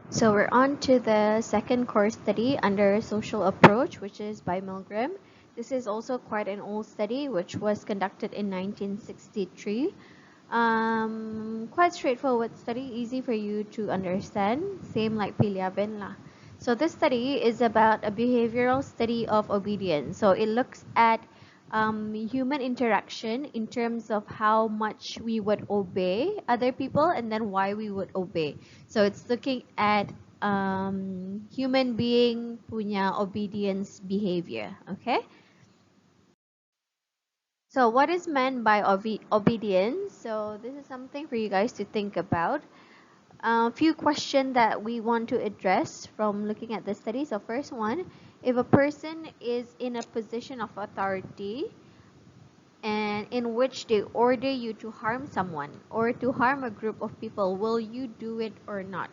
So we're on to the second course study under social approach, which is by Milgram. This is also quite an old study, which was conducted in 1963. Quite straightforward study, easy for you to understand, same like Piliabin lah. So this study is about a behavioral study of obedience. So it looks at human interaction in terms of how much we would obey other people and then why we would obey. So it's looking at human being punya obedience behavior. Okay. So what is meant by obedience? So this is something for you guys to think about. A few questions that we want to address from looking at the study. So first one, if a person is in a position of authority and in which they order you to harm someone or to harm a group of people, will you do it or not?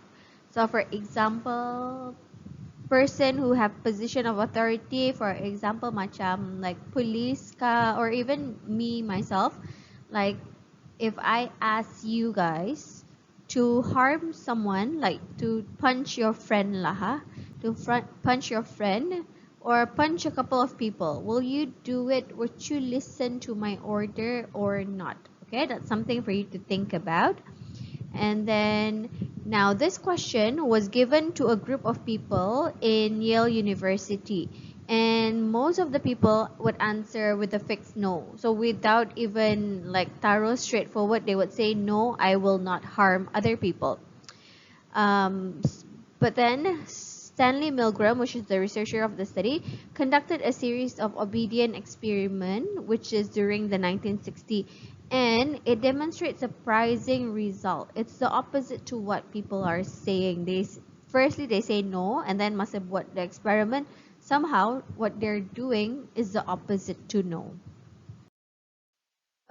So for example, person who have position of authority, for example macam like police ka, or even me myself, like if I ask you guys to harm someone, like to punch your friend lah ha, to punch your friend or punch a couple of people, will you do it? Would you listen to my order or not? Okay, that's something for you to think about. And then now this question was given to a group of people in Yale University, and most of the people would answer with a fixed no. So without even like thorough straightforward, they would say no, I will not harm other people. um, but then Stanley Milgram, which is the researcher of the study, conducted a series of obedient experiment, which is during the 1960s, and it demonstrates surprising result. It's the opposite to what people are saying. Firstly they say no, and then masa buat the experiment, somehow what they're doing is the opposite to no.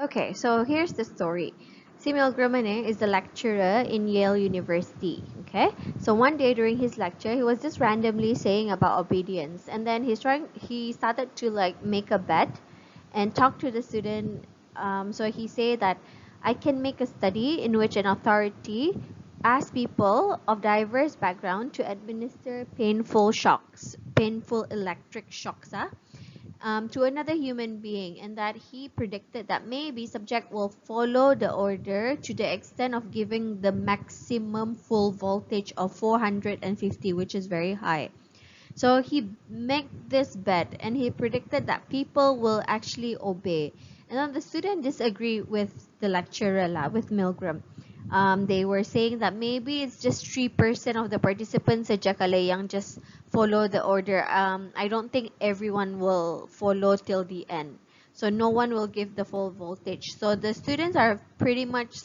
Okay, so here's the story. Samuel Grumane is the lecturer in Yale University. Okay, so one day during his lecture, he was just randomly saying about obedience, and then he started to like make a bet and talk to the student. So he said that I can make a study in which an authority asks people of diverse background to administer painful electric shocks. To another human being, and that he predicted that maybe subject will follow the order to the extent of giving the maximum full voltage of 450, which is very high. So he made this bet and he predicted that people will actually obey. And then the student disagreed with the lecturer lah, with Milgram. They were saying that maybe it's just 3% of the participants saja kali yang just follow the order. I don't think everyone will follow till the end. So no one will give the full voltage. So the students are pretty much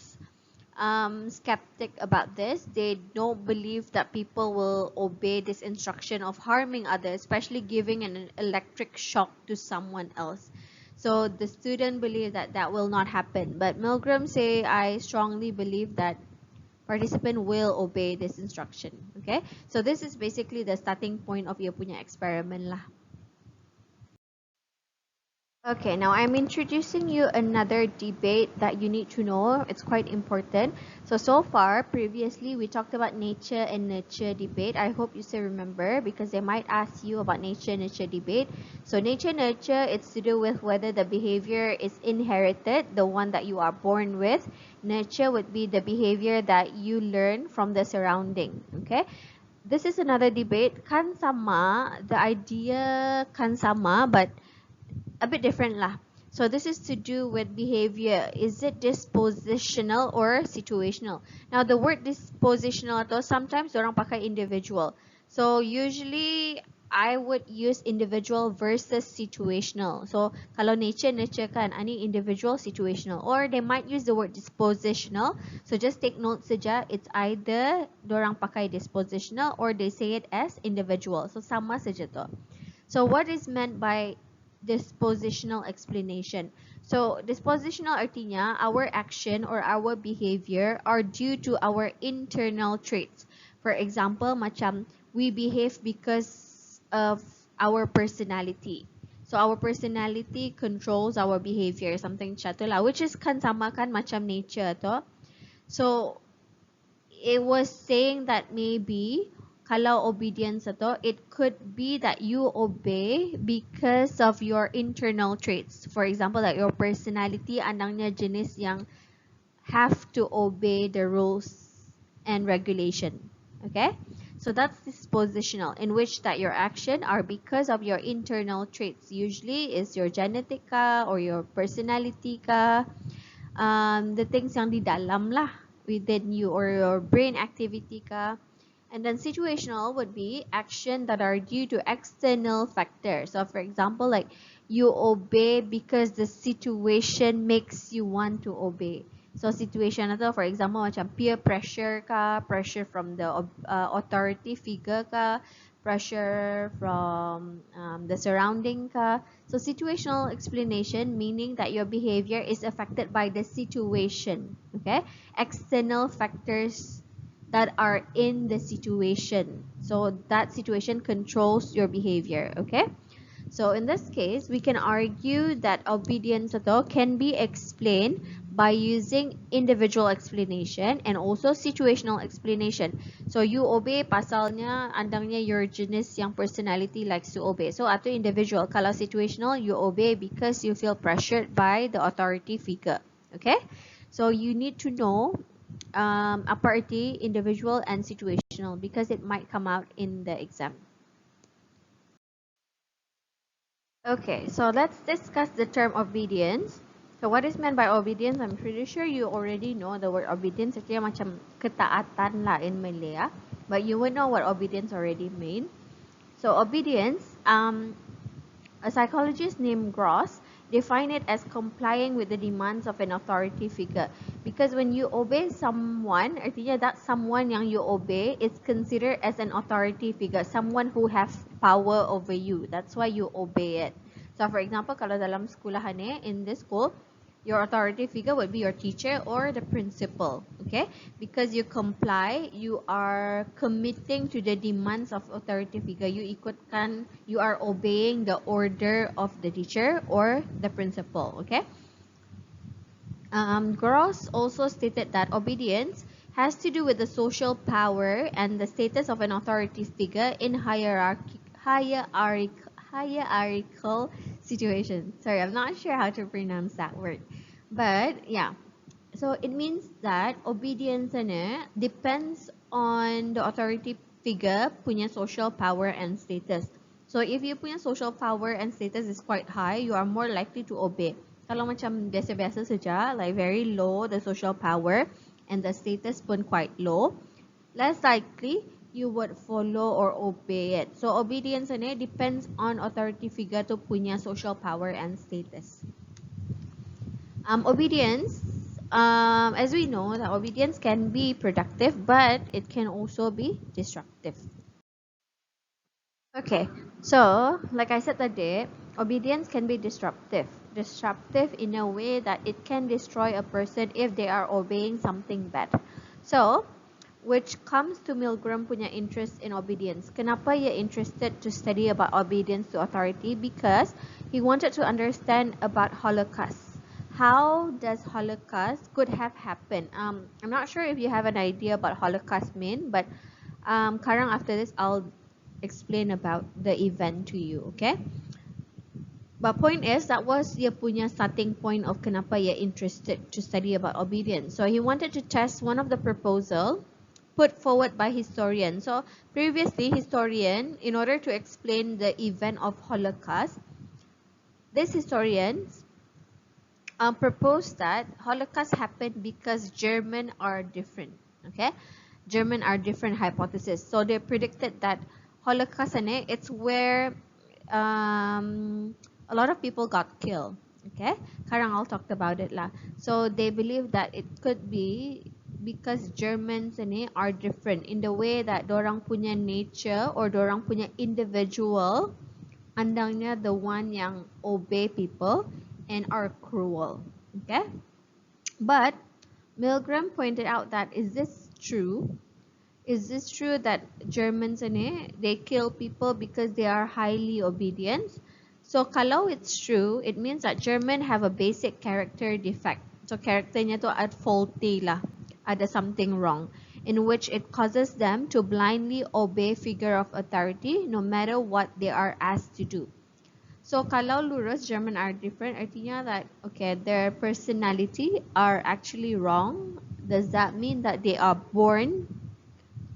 skeptic about this. They don't believe that people will obey this instruction of harming others, especially giving an electric shock to someone else. So the student believe that that will not happen. But Milgram say, I strongly believe that participant will obey this instruction. Okay, so this is basically the starting point of your punya experiment lah. Okay, now I'm introducing you another debate that you need to know. It's quite important. So far, previously, we talked about nature and nurture debate. I hope you still remember because they might ask you about nature-nurture debate. So nature-nurture, it's to do with whether the behavior is inherited, the one that you are born with. Nurture would be the behavior that you learn from the surrounding. Okay? This is another debate. Kan sama, the idea kan sama, but a bit different lah. So this is to do with behavior. Is it dispositional or situational? Now the word dispositional atau sometimes orang pakai individual. So usually I would use individual versus situational. So kalau nature kan, ani individual, situational. Or they might use the word dispositional. So just take note saja, it's either dorang pakai dispositional or they say it as individual. So sama saja tu. So what is meant by dispositional explanation? So dispositional artinya our action or our behavior are due to our internal traits. For example, macam we behave because of our personality. So our personality controls our behavior, something macam tu lah, which is kan sama kan macam nature tu. So it was saying that maybe kalau obedience ito, it could be that you obey because of your internal traits. For example, like your personality, andangnya jenis yang have to obey the rules and regulation. Okay? So that's dispositional, in which that your action are because of your internal traits. Usually is your genetic ka or your personality ka, the things yang di dalam lah within you, or your brain activity ka. And then situational would be action that are due to external factors. So for example, like you obey because the situation makes you want to obey. So situation atau for example macam peer pressure ka, pressure from the authority figure ka, pressure from the surrounding ka. So situational explanation meaning that your behavior is affected by the situation. Okay, external factors that are in the situation. So that situation controls your behavior. Okay. So in this case, we can argue that obedience atau can be explained by using individual explanation and also situational explanation. So you obey pasalnya andangnya your jenis yang personality likes to obey. So atau individual. Kalau situational, you obey because you feel pressured by the authority figure. Okay? So you need to know apa arti individual and situational because it might come out in the exam. Okay, so let's discuss the term obedience. So what is meant by obedience? I'm pretty sure you already know the word obedience. It's macam ketaatan lah in Malay, but you would know what obedience already mean. So obedience, a psychologist named Gross defined it as complying with the demands of an authority figure. Because when you obey someone, artinya that someone yang you obey is considered as an authority figure, someone who has power over you. That's why you obey it. So for example, kalau dalam sekolahan in this school, your authority figure would be your teacher or the principal. Okay, because you comply, you are committing to the demands of authority figure. You are obeying the order of the teacher or the principal. Okay. Gross also stated that obedience has to do with the social power and the status of an authority figure in hierarchical situation. Sorry, I'm not sure how to pronounce that word. But yeah, so it means that obedience depends on the authority figure punya social power and status. So if you punya social power and status is quite high, you are more likely to obey. Kalau macam biasa-biasa saja, like very low the social power and the status pun quite low, less likely you would follow or obey it. So obedience depends on authority figure to punya social power and status. Obedience, as we know, that obedience can be productive, but it can also be destructive. Okay, so like I said today, obedience can be disruptive. Disruptive in a way that it can destroy a person if they are obeying something bad. So, which comes to Milgram punya interest in obedience. Kenapa ia interested to study about obedience to authority? Because he wanted to understand about Holocaust. How does Holocaust could have happened? I'm not sure if you have an idea about Holocaust mean, but Karang after this I'll explain about the event to you, okay? But point is that was dia punya starting point of kenapa ia interested to study about obedience. So he wanted to test one of the proposal put forward by historian. So previously historian, in order to explain the event of Holocaust, this historians proposed that Holocaust happened because German are different. Okay, German are different hypothesis. So they predicted that Holocaust it's where a lot of people got killed. Okay, Karang all talked about it lah. So they believe that it could be because Germans are different in the way that dorang punya nature or dorang punya individual andangnya the one yang obey people and are cruel. Okay, but Milgram pointed out that is this true? Is this true that Germans they kill people because they are highly obedient? So kalau it's true, it means that German have a basic character defect. So karakternya tu faulty lah, ada something wrong. in which it causes them to blindly obey figure of authority no matter what they are asked to do. So kalau lurus German are different, artinya that okay, their personality are actually wrong. Does that mean that they are born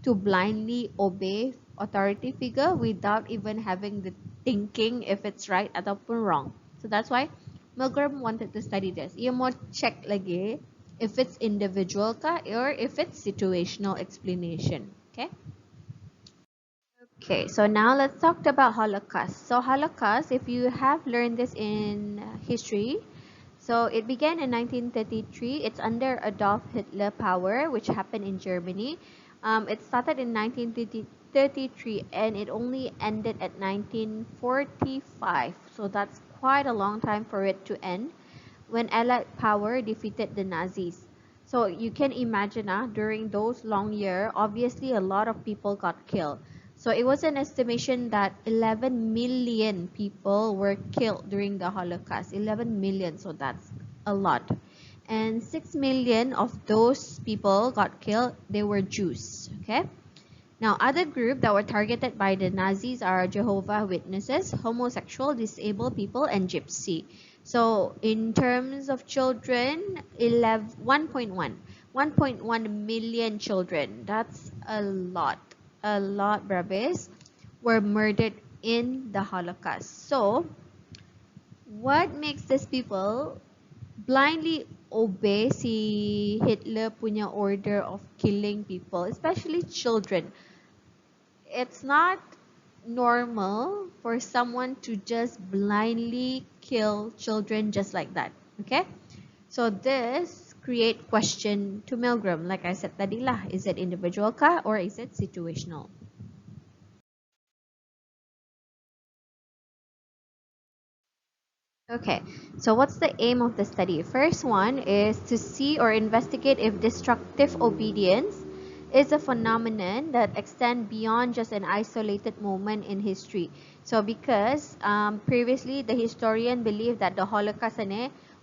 to blindly obey authority figure without even having the thinking if it's right ataupun wrong? So that's why Milgram wanted to study this. Ia mau check lagi if it's individual ka or if it's situational explanation. Okay. Okay, so now let's talk about Holocaust. So Holocaust, if you have learned this in history, so it began in 1933. It's under Adolf Hitler power, which happened in Germany. It started in 1933 and it only ended at 1945. So that's quite a long time for it to end when Allied power defeated the Nazis. So you can imagine during those long years, obviously a lot of people got killed. So it was an estimation that 11 million people were killed during the Holocaust. 11 million, so that's a lot. And 6 million of those people got killed, they were Jews, okay? Now, other groups that were targeted by the Nazis are Jehovah's Witnesses, homosexual, disabled people, and gypsy. So, in terms of children, 1.1 million children. That's a lot, brabes, were murdered in the Holocaust. So, what makes these people blindly obey si Hitler punya order of killing people, especially children? It's not normal for someone to just blindly kill children just like that, okay? So this create question to Milgram, like I said tadi lah, is it individual ka or is it situational? Okay, so what's the aim of the study? First one is to see or investigate if destructive obedience is a phenomenon that extends beyond just an isolated moment in history. So because previously the historian believed that the Holocaust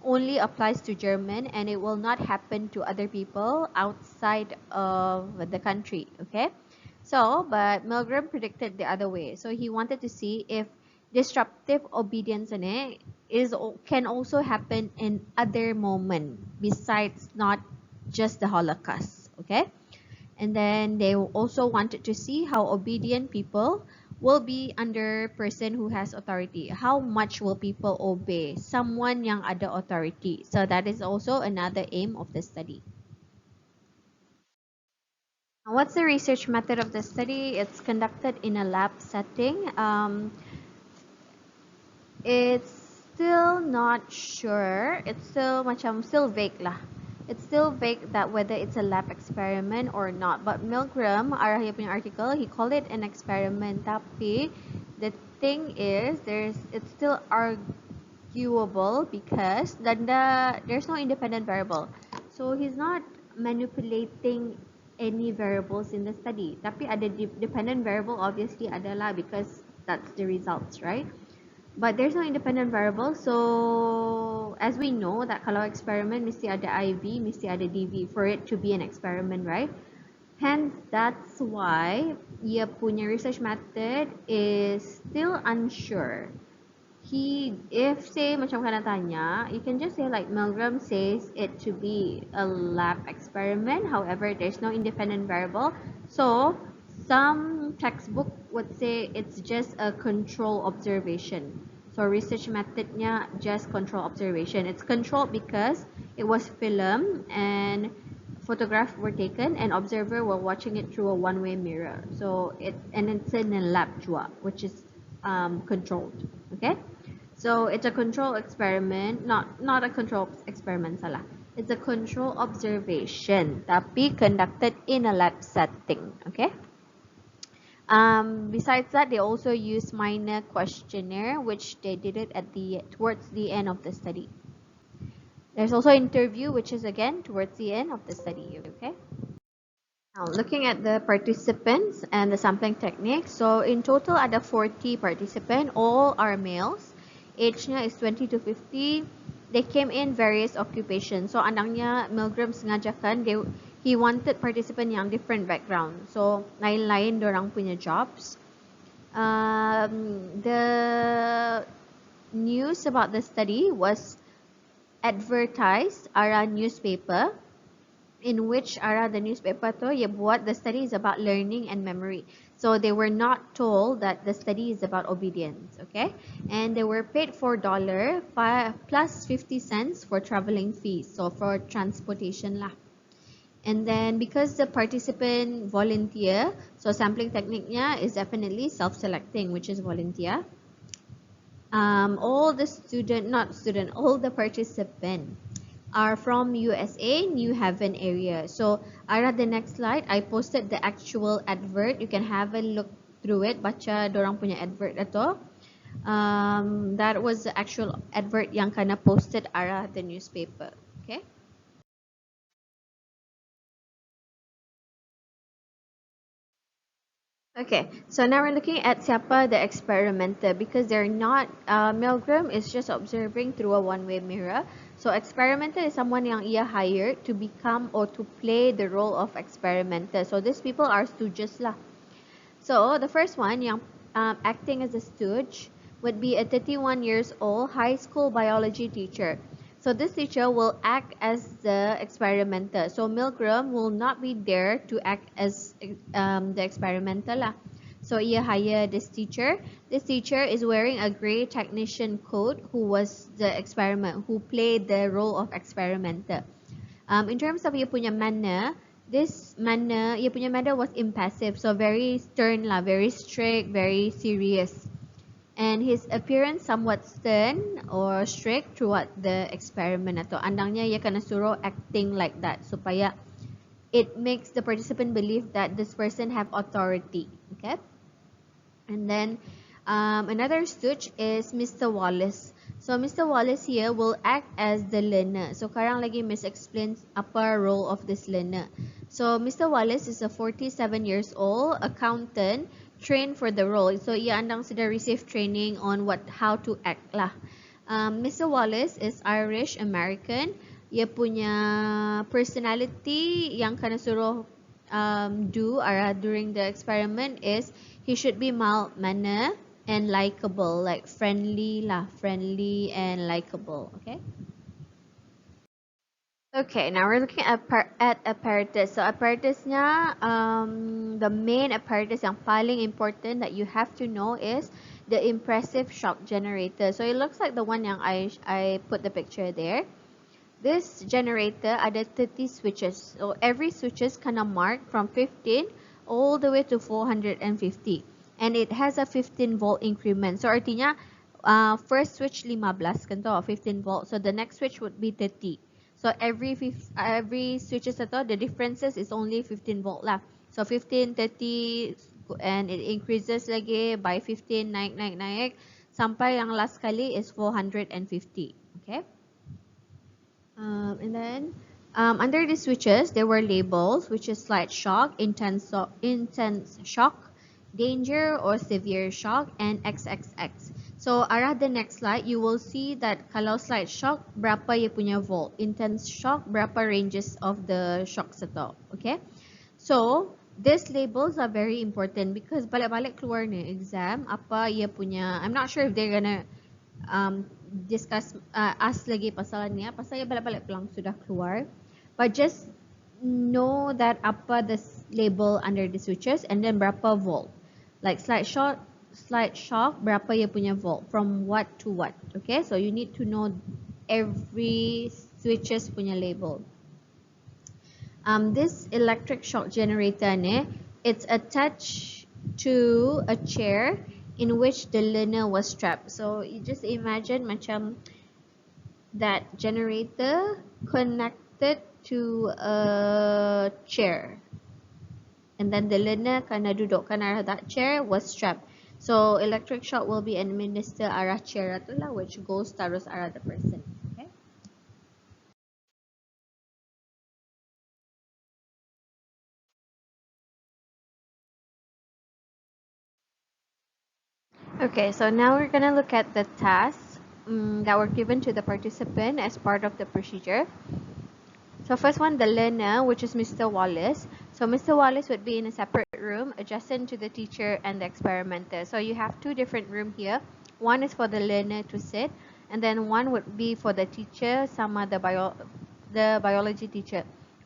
only applies to German and it will not happen to other people outside of the country, okay? So, but Milgram predicted the other way. So he wanted to see if disruptive obedience can also happen in other moments besides not just the Holocaust, okay? And then they also wanted to see how obedient people will be under person who has authority. How much will people obey someone yang ada authority? So that is also another aim of the study. What's the research method of the study? It's conducted in a lab setting. It's still not sure. It's still still vague lah. It's still vague that whether it's a lab experiment or not. But Milgram, dia punya article, he called it an experiment. Tapi the thing is, it's still arguable because there's no independent variable. So he's not manipulating any variables in the study. Tapi ada dependent variable, obviously adalah because that's the results, right? But there's no independent variable, so as we know that kalau experiment mesti ada IV, mesti ada DV for it to be an experiment, right? Hence, that's why ia punya research method is still unsure. If say macam kana tanya, you can just say like Milgram says it to be a lab experiment. However, there's no independent variable, so some textbook would say it's just a control observation. So research methodnya just control observation. It's controlled because it was filmed and photographs were taken and observer were watching it through a one-way mirror. So it's in a lab jua, which is controlled. Okay, so it's a control experiment, not a control experiment salah. It's a control observation, tapi conducted in a lab setting. Okay. Besides that, they also use minor questionnaire, which they did it towards the end of the study. There's also interview, which is again towards the end of the study. Okay. Now, looking at the participants and the sampling technique. So in total, ada 40 participants. All are males. Age-nya is 20 to 50. They came in various occupations. So anangnya Milgram sengajakan he wanted participant yang different background. So, lain-lain dorang punya jobs. The news about the study was advertised ara newspaper, in which ara the newspaper tu ia buat the study is about learning and memory. So they were not told that the study is about obedience, okay? And they were paid $4 plus 50 cents for traveling fees, so for transportation lah. And then because the participant volunteer, so sampling technique-nya is definitely self-selecting, which is volunteer. All the all the participants are from USA, New Haven area. So, at the next slide, I posted the actual advert. You can have a look through it. Baca dorang punya advert ito. That was the actual advert yang kana posted arah the newspaper. Okay. Okay, so now we're looking at siapa the experimenter, because they're not, Milgram is just observing through a one-way mirror. So experimenter is someone yang ia hired to become or to play the role of experimenter. So these people are stooges lah. So the first one yang acting as a stooge would be a 31 years old high school biology teacher. So this teacher will act as the experimenter. So Milgram will not be there to act as the experimenter lah. So ia hire this teacher. This teacher is wearing a grey technician coat who was the who played the role of experimenter. In terms of ia punya manner, ia punya manner was impassive, so very stern lah, very strict, very serious. And his appearance somewhat stern or strict throughout the experiment atau andangnya ia kena suruh acting like that supaya it makes the participant believe that this person have authority. Okay. And then another stooge is Mr. Wallace. So Mr. Wallace here will act as the learner. So karang lagi Miss explains apa role of this learner. So Mr. Wallace is a 47 years old accountant trained for the role. So ia andang sudah receive training on how to act lah. Mr. Wallace is Irish American. Ia punya personality yang kena suruh during the experiment is he should be mild manner and likable, like friendly and likable. Okay. Okay, now we're looking at apparatus. So apparatusnya, the main apparatus yang paling important that you have to know is the impressive shock generator. So it looks like the one yang I put the picture there. This generator ada 30 switches. So every switches kena mark from 15 all the way to 450. And it has a 15 volt increment. So artinya first switch 15 kan to, 15 volt. So the next switch would be 30. So every switches ato, the differences is only 15 volt lah. So 15, 30, and it increases lagi by 15, naik. Sampai yang last kali is 450. Okay. And then under the switches, there were labels, which is slight shock, intense shock, danger or severe shock, and XXX. So arah the next slide, you will see that kalau slight shock, berapa ia punya volt. Intense shock, berapa ranges of the shocks ato. Okay. So these labels are very important because balik-balik keluar ni exam, apa ia punya, I'm not sure if they're gonna discuss ask lagi pasal ni, pasal ia balik-balik pelang sudah keluar. But just know that apa the label under the switches and then berapa volt. Like slight shock, berapa ia punya volt, from what to what. Okay, so you need to know every switches punya label. This electric shock generator ni, it's attached to a chair in which the learner was strapped. So you just imagine macam that generator connected to a chair. And then the learner kena dudukkan arah that chair was strapped. So electric shock will be administered arah chair tu lah, which goes terus arah the person. Okay. Okay, so now we're gonna look at the tasks that were given to the participant as part of the procedure. So first one, the learner, which is Mr. Wallace. So Mr. Wallace would be in a separate room adjacent to the teacher and the experimenter. So you have two different rooms here. One is for the learner to sit, and then one would be for the teacher, sama the biology teacher.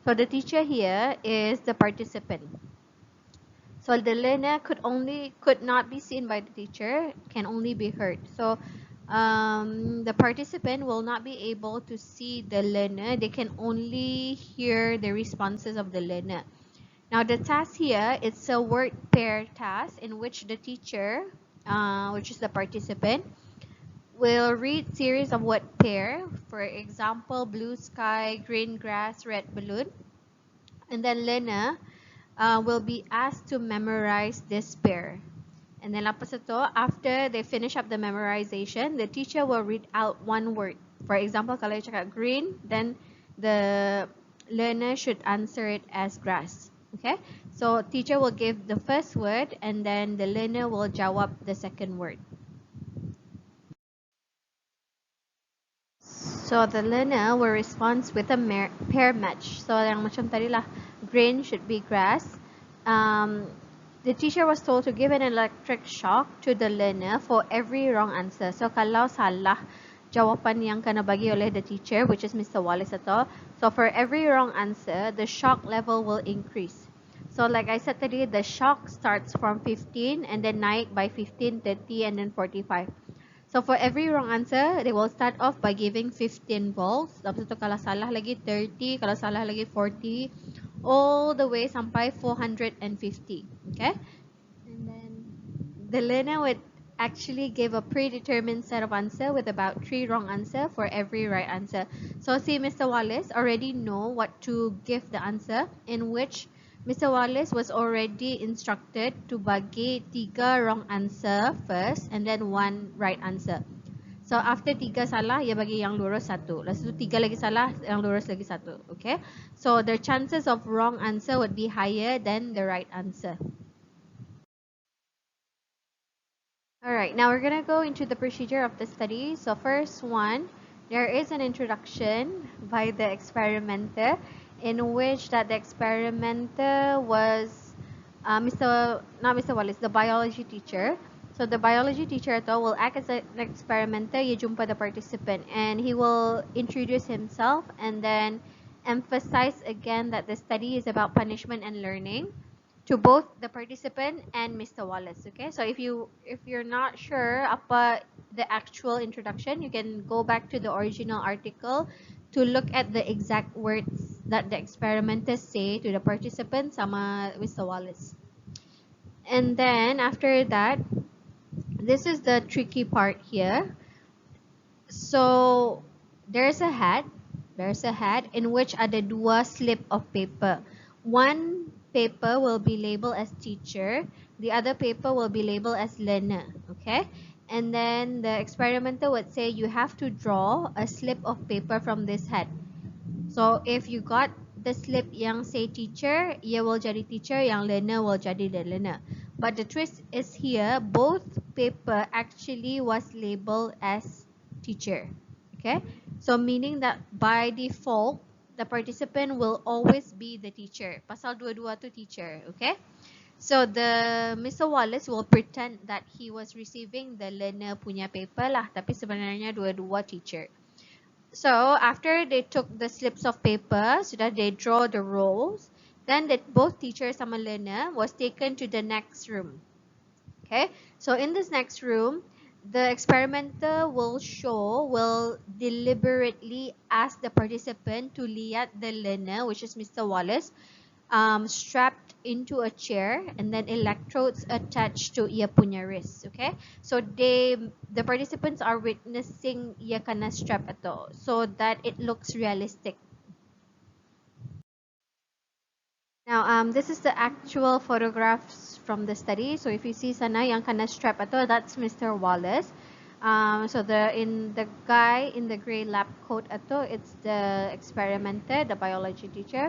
So the teacher here is the participant. So the learner could not be seen by the teacher, can only be heard. So the participant will not be able to see the learner. They can only hear the responses of the learner. Now the task here, it's a word pair task in which the teacher, which is the participant, will read series of word pair. For example, blue sky, green grass, red balloon. And then learner will be asked to memorize this pair. And then lepas itu, after they finish up the memorization, the teacher will read out one word. For example, kalau you cakap green, then the learner should answer it as grass. Okay? So teacher will give the first word and then the learner will jawab the second word. So the learner will respond with a pair match. So yang macam tadi lah, green should be grass. The teacher was told to give an electric shock to the learner for every wrong answer. So kalau salah jawapan yang kena bagi oleh the teacher, which is Mr. Wallace atau, so for every wrong answer, the shock level will increase. So like I said tadi, the shock starts from 15 and then naik by 15, 30 and then 45. So for every wrong answer, they will start off by giving 15 volts. Lepas itu kalau salah lagi 30, kalau salah lagi 40, all the way sampai 450. Okay? And then the learner would actually give a predetermined set of answer with about 3 wrong answer for every right answer. So see, Mr. Wallace already know what to give the answer, in which Mr. Wallace was already instructed to bagi 3 wrong answer first and then 1 right answer. So after 3 salah, ia bagi yang lurus 1. Lepas itu 3 lagi salah, yang lurus lagi 1. Okay? So the chances of wrong answer would be higher than the right answer. Alright, now we're going to go into the procedure of the study. So first one, there is an introduction by the experimenter, in which that the experimenter was not Mr. Wallace, the biology teacher. So the biology teacher will act as an experimenter. Ia jumpa the participant and he will introduce himself and then emphasize again that the study is about punishment and learning to both the participant and Mr. Wallace. Okay, so if you're not sure apa the actual introduction, you can go back to the original article to look at the exact words that the experimenters say to the participant sama Mr. Wallace. And then after that, this is the tricky part here. So there's a hat in which ada 2 slip of paper. One paper will be labeled as teacher, the other paper will be labeled as learner. Okay, and then the experimenter would say you have to draw a slip of paper from this hat. So if you got the slip yang say teacher, ia will jadi teacher, yang learner will jadi the learner. But the twist is here, both paper actually was labeled as teacher. Okay, so meaning that by default the participant will always be the teacher. Pasal dua-dua tu teacher. Okay, so the Mr. Wallace will pretend that he was receiving the learner punya paper lah, tapi sebenarnya dua-dua teacher. So after they took the slips of paper so that they draw the roles, then that both teacher sama learner was taken to the next room. Okay, so in this next room, the experimenter will deliberately ask the participant to lihat the learner, which is Mr. Wallace, strapped into a chair and then electrodes attached to ia punya wrist. Okay, so the participants are witnessing ia kena strap ato, so that it looks realistic. Now this is the actual photographs from the study. So if you see sana yang kena strap ato, that's Mr. Wallace. So the guy in the gray lab coat ato, it's the experimenter, the biology teacher,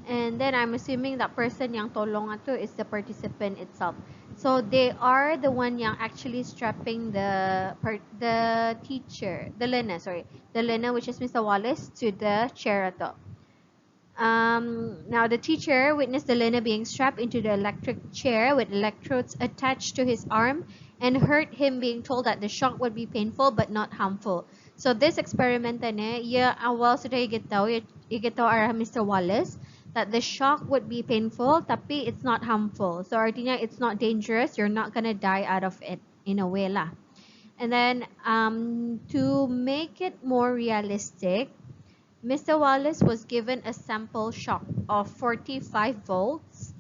and then I'm assuming that person yang tolong ato is the participant itself. So they are the one yang actually strapping the learner, which is Mr. Wallace, to the chair ato. So after they took the slips of paper so that they draw the roles, then that both teacher sama learner was taken to the next room. Okay, so in this next room, the experimenter will deliberately ask the participant to lihat the learner, which is Mr. Wallace, strapped into a chair and then electrodes attached to ia punya wrist. Okay, so the participants are witnessing ia kena strap ato, so that it looks realistic. Now this is the actual photographs from the study. So if you see sana yang kena strap ato, that's Mr. Wallace. So the guy in the gray lab coat ato, it's the experimenter, the biology teacher, and then I'm assuming that person yang tolong ato is the participant itself. So they are the one yang actually strapping the learner, which is Mr. Wallace Now the teacher witnessed the learner being strapped into the electric chair with electrodes attached to his arm and heard him being told that the shock would be painful but not harmful. So this experiment ya awal sudah igitaw arah Mr. Wallace that the shock would be painful tapi it's not harmful. So artinya it's not dangerous, you're not gonna die out of it in a way lah. And then to make it more realistic, Mr. Wallace was given a sample shock of 45 volts.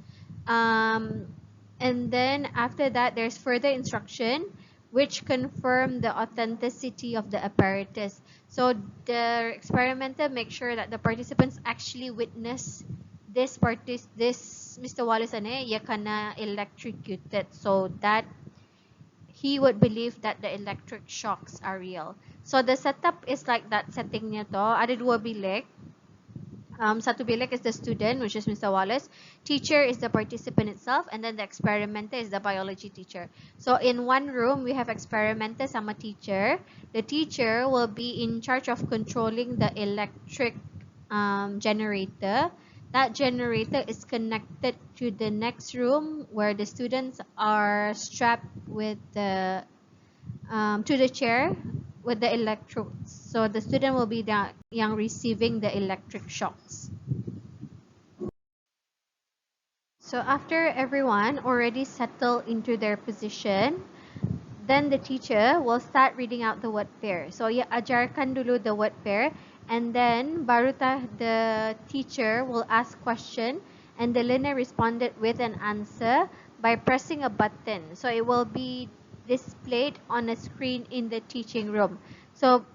And then after that, there's further instruction which confirm the authenticity of the apparatus. So the experimenter makes sure that the participants actually witness this Mr. Wallace ya kana electrocuted, so that he would believe that the electric shocks are real. So the setup is like that setting niya to. Ada dua bilik. Satu bilik is the student, which is Mr. Wallace. Teacher is the participant itself, and then the experimenter is the biology teacher. So in one room, we have experimenter sama teacher. The teacher will be in charge of controlling the electric generator. That generator is connected to the next room where the students are strapped with the to the chair with the electrodes. So the student will be the yang receiving the electric shocks. So after everyone already settled into their position, then the teacher will start reading out the word pair. So ya ajarkan dulu the word pair, and then baru the teacher will ask question and the learner responded with an answer by pressing a button. So it will be displayed on a screen in the teaching room. So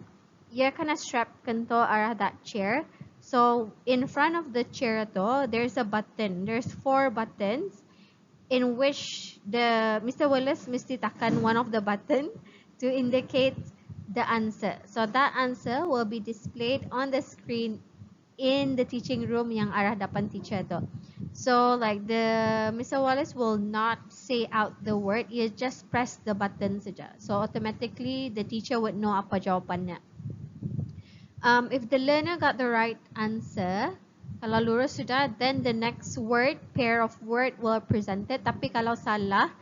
ia kena strapkan to arah that chair. So in front of the chair to, there's a button. There's 4 buttons in which the Mr. Wallace mesti tekan one of the button to indicate the answer. So that answer will be displayed on the screen in the teaching room yang arah depan teacher to. So like the Mr. Wallace will not say out the word, he just press the button saja. So automatically the teacher would know apa jawapannya. If the learner got the right answer, kalau lurus sudah, then the next word, pair of word will presented. Tapi kalau salah,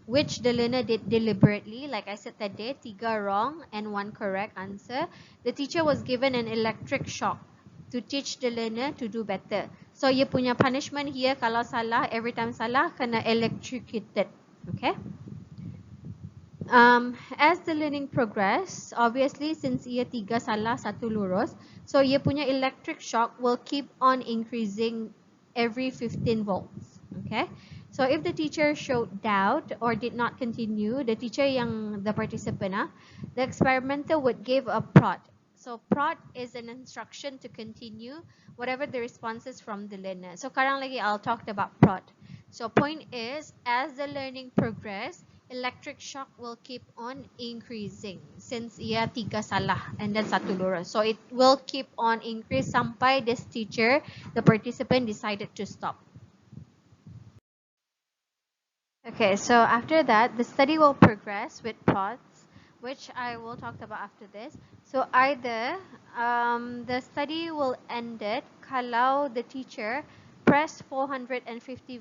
which the learner did deliberately, like I said tadi, 3 wrong and 1 correct answer, the teacher was given an electric shock to teach the learner to do better. So, ia punya punishment here kalau salah, every time salah, kena electrocuted. Okay? As the learning progress, obviously since ia 3 salah, 1 lurus, so ia punya electric shock will keep on increasing every 15 volts. Okay? So if the teacher showed doubt or did not continue, the teacher yang the participant, the experimenter would give a prod. So prod is an instruction to continue whatever the responses from the learner. So sekarang lagi I'll talk about prod. So point is, as the learning progress, electric shock will keep on increasing since ia 3 salah and then 1 lurus. So it will keep on increase sampai this teacher, the participant, decided to stop. Okay, so after that, the study will progress with prods, which I will talk about after this. So either the study will end it kalau the teacher press 450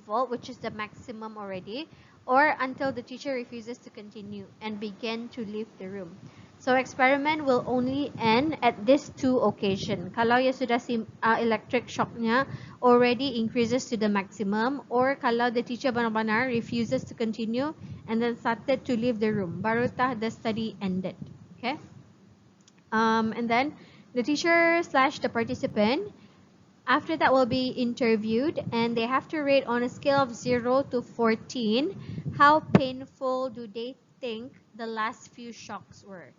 volt, which is the maximum already, or until the teacher refuses to continue and begin to leave the room. So experiment will only end at these 2 occasions. Kalau ya sudah electric shocknya already increases to the maximum, or kalau the teacher benar-benar refuses to continue and then started to leave the room, baru tah the study ended. Okay. And then the teacher / the participant after that will be interviewed, and they have to rate on a scale of 0 to 14 how painful do they think the last few shocks were.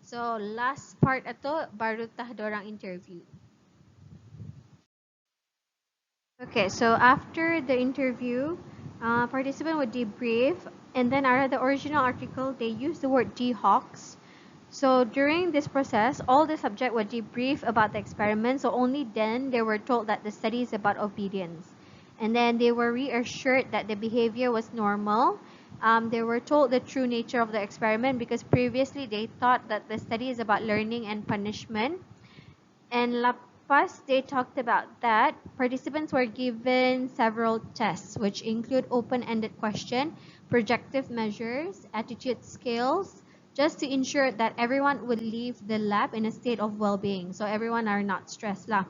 So last part ato baru tah dorang interview. Okay, so after the interview, participant would debrief, and then out of the original article they use the word dehawks. So during this process, all the subject would debrief about the experiment, so only then they were told that the study is about obedience. And then they were reassured that the behavior was normal. They were told the true nature of the experiment because previously they thought that the study is about learning and punishment. And Plus, they talked about that participants were given several tests, which include open-ended question, projective measures, attitude skills, just to ensure that everyone would leave the lab in a state of well-being. So everyone are not stressed lah.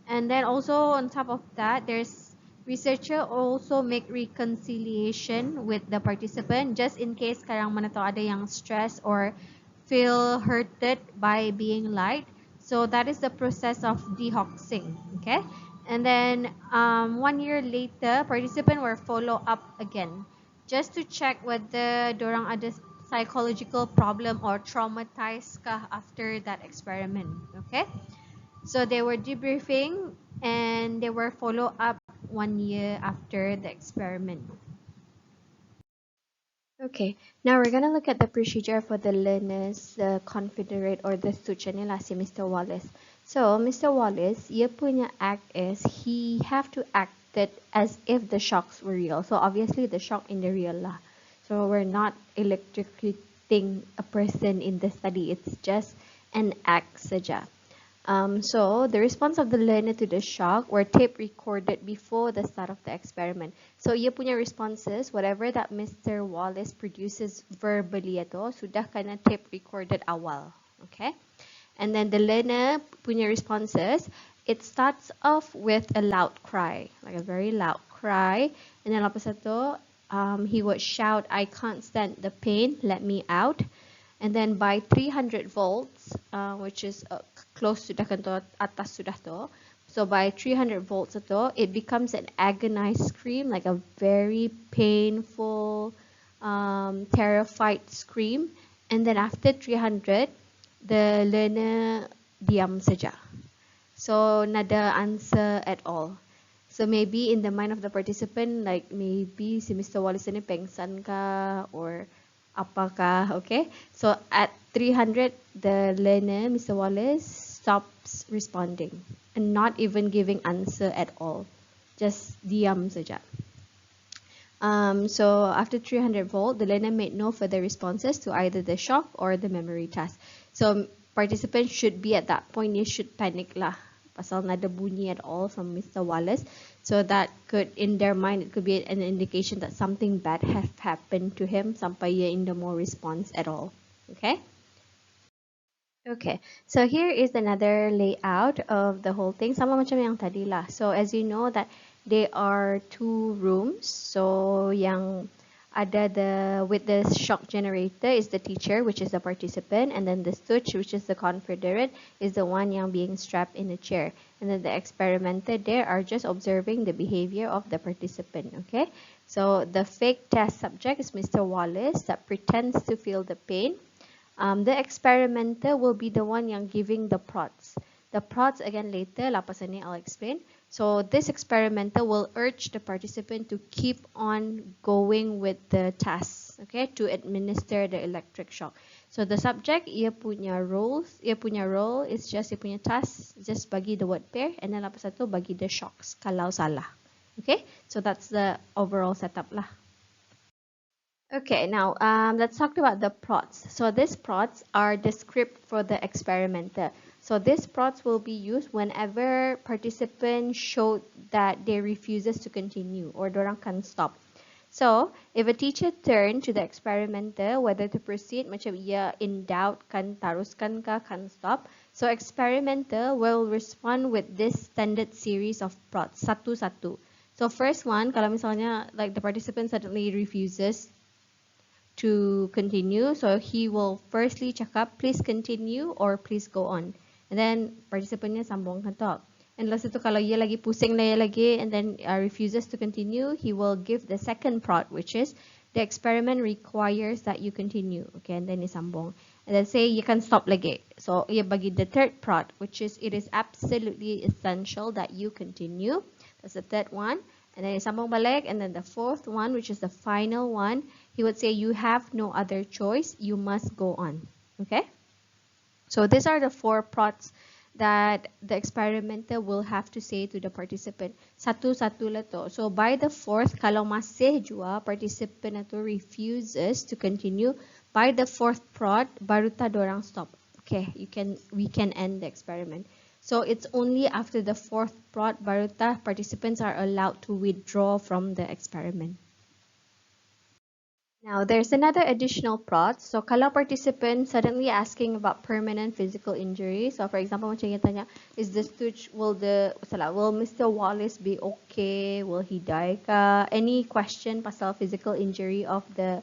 And then also on top of that, there's researcher also make reconciliation with the participant just in case karang mana tao ada yang stress or feel hurted by being lied. So that is the process of dehoxing. Okay, and then 1 year later, participants were follow up again just to check whether dorang ada psychological problem or traumatized kah after that experiment. Okay, so they were debriefing and they were follow up 1 year after the experiment. Okay, now we're gonna look at the procedure for the learners, the confederate or the tutor ni lah si Mr. Wallace. So Mr. Wallace, ia punya act is he have to act it as if the shocks were real. So obviously the shock in the real lah. So we're not electrocuting a person in the study. It's just an act saja. So the response of the learner to the shock were tape recorded before the start of the experiment. So ia punya responses, whatever that Mr. Wallace produces verbally ato, sudah kena tape recorded awal. Okay? And then the learner punya responses, it starts off with a loud cry, like a very loud cry. And then lepas itu, he would shout, "I can't stand the pain, let me out." And then by 300 volts, which is close to the atas sudah to. So by 300 volts ato, it becomes an agonized scream, like a very painful, terrified scream. And then after 300, the learner diam saja. So nada answer at all. So maybe in the mind of the participant, like maybe si Mr. Wallace ni pengsan ka or apakah, okay? So at 300, the learner, Mr. Wallace, stops responding and not even giving answer at all. Just diam saja. So after 300 volt, the learner made no further responses to either the shock or the memory task. So participants should be at that point, they should panic lah. Pasal nada bunyi at all from Mr. Wallace. So that could, in their mind, it could be an indication that something bad has happened to him sampai ia in the more response at all. Okay? Okay, so here is another layout of the whole thing. Sama macam yang tadi lah. So as you know that there are 2 rooms. So yang ada with the shock generator is the teacher, which is the participant, and then the stooge, which is the confederate, is the one yang being strapped in a chair. And then the experimenter there are just observing the behavior of the participant. Okay, so the fake test subject is Mr. Wallace that pretends to feel the pain. The experimenter will be the one yang giving the prods. The prods again later, lapasan ni I'll explain. So this experimenter will urge the participant to keep on going with the task, okay, to administer the electric shock. So the subject, ia punya role is just ia punya task, just bagi the word pair, and then lepas itu bagi the shocks kalau salah. Okay, so that's the overall setup lah. Okay, now let's talk about the prods. So these prods are the script for the experimenter. So these prods will be used whenever participants show that they refuses to continue or dorang can't stop. So if a teacher turn to the experimenter whether to proceed, macam ia in doubt, kan taruskan ka, kan stop. So experimenter will respond with this standard series of prods, satu-satu. So first one, kalau misalnya like the participant suddenly refuses to continue, so he will firstly cakap, please continue or please go on. And then participantnya sambung kantok. And lepas itu kalau ia lagi pusing lagi and then refuses to continue, he will give the second prod, which is the experiment requires that you continue. Okay, and then ia sambung. And then say you can stop lagi. So ia bagi the third prod, which is it is absolutely essential that you continue. That's the third one. And then sambung balik, and then the fourth one, which is the final one, he would say you have no other choice, you must go on. Okay? So these are the 4 prods that the experimenter will have to say to the participant. Satu-satu lah to. So by the 4th, kalau masih jua participant itu refuses to continue, by the 4th prod, baru ta dorang stop. Okay, we can end the experiment. So it's only after the fourth prod baru participants are allowed to withdraw from the experiment. Now, there's another additional prod. So, kalau participant suddenly asking about permanent physical injury. So, for example, macam yang tanya, is the stooge, will Mr. Wallace be okay? Will he die ka? Any question pasal physical injury of the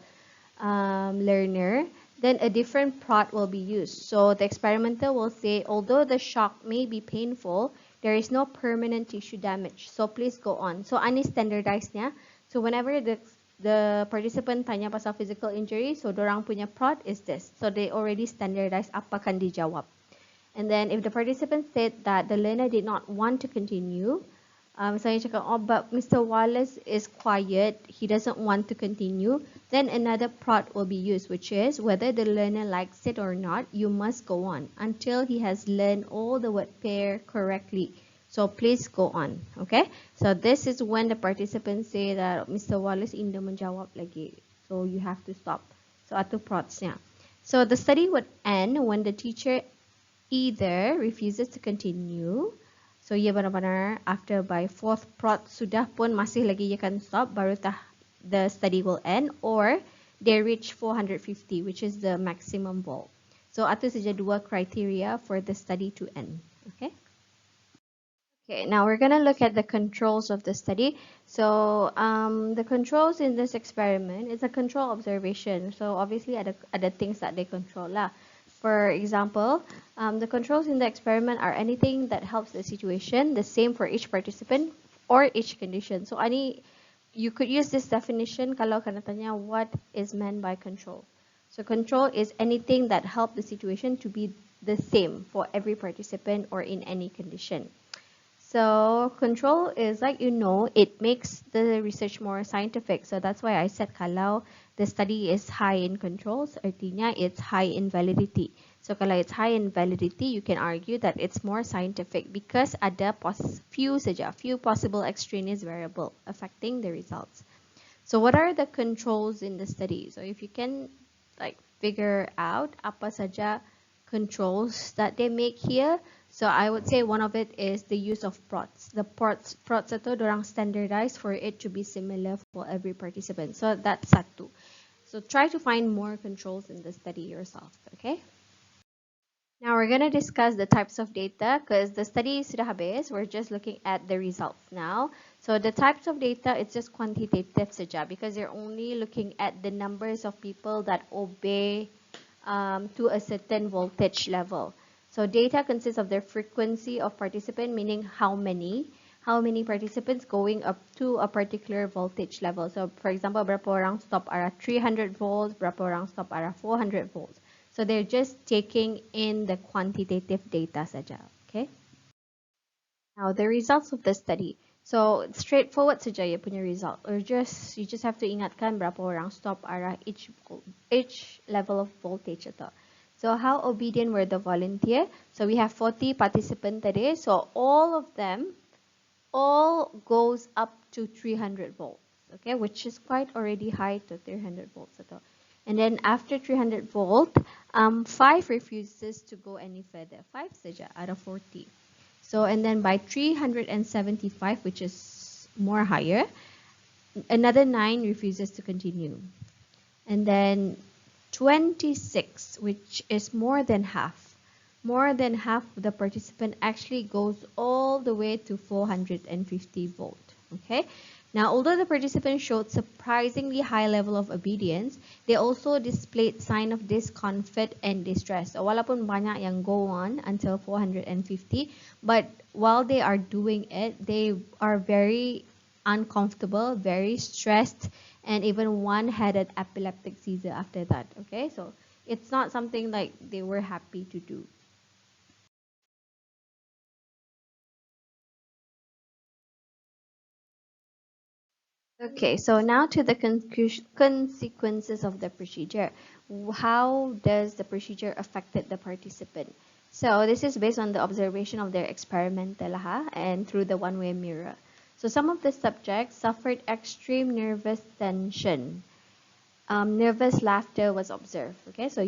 learner, then a different prod will be used. So, the experimenter will say, although the shock may be painful, there is no permanent tissue damage. So, please go on. So, ani standardized nya. So, whenever the participant tanya pasal physical injury, so dorang punya prod is this. So they already standardized apa kan dijawab. And then if the participant said that the learner did not want to continue, misalnya cakap, oh but Mr. Wallace is quiet, he doesn't want to continue, then another prod will be used, which is whether the learner likes it or not, you must go on until he has learned all the word pair correctly. So please go on, okay? So this is when the participants say that Mr. Wallace indah menjawab lagi. So you have to stop. So atu prodsnya. So the study would end when the teacher either refuses to continue. So ia benar-benar after by fourth prod sudah pun masih lagi ia akan stop, baru the study will end, or they reach 450, which is the maximum volt. So atu saja dua criteria for the study to end, okay? Okay, now we're going to look at the controls of the study. So the controls in this experiment is a control observation. So obviously are the things that they control lah. For example, the controls in the experiment are anything that helps the situation, the same for each participant or each condition. So you could use this definition kalau kena tanya what is meant by control. So control is anything that helps the situation to be the same for every participant or in any condition. So control is like, it makes the research more scientific. So that's why I said kalau the study is high in controls, artinya it's high in validity. So kalau it's high in validity, you can argue that it's more scientific because ada few possible extraneous variable affecting the results. So what are the controls in the study? So if you can figure out apa saja controls that they make here. So I would say one of it is the use of prods. The prods itu dorang standardized for it to be similar for every participant. So that's satu. So try to find more controls in the study yourself, okay? Now we're going to discuss the types of data because the study sudah habis. We're just looking at the results now. So the types of data, it's just quantitative saja because you're only looking at the numbers of people that obey to a certain voltage level. So data consists of the frequency of participant, meaning how many participants going up to a particular voltage level. So for example, berapa orang stop arah 300 volts, berapa orang stop arah 400 volts. So they're just taking in the quantitative data saja, okay? Now the results of the study. So straightforward saja ya punya result. Or you just have to ingatkan berapa orang stop arah each level of voltage atau. So how obedient were the volunteer? So we have 40 participants today. So all of them goes up to 300 volts, okay, which is quite already high to 300 volts atau. And then after 300 volt, 5 refuses to go any further. 5 saja out of 40. So and then by 375, which is more higher, another 9 refuses to continue. And then 26, which is more than half. More than half of the participant actually goes all the way to 450 volt. Okay. Now, although the participants showed surprisingly high level of obedience, they also displayed sign of discomfort and distress. So, walaupun banyak yang go on until 450, but while they are doing it, they are very uncomfortable, very stressed, and even one had an epileptic seizure after that. Okay, so it's not something like they were happy to do. Okay, so now to the consequences of the procedure. How does the procedure affected the participant? So this is based on the observation of their experimental and through the one-way mirror. So some of the subjects suffered extreme nervous tension. Nervous laughter was observed. Okay, so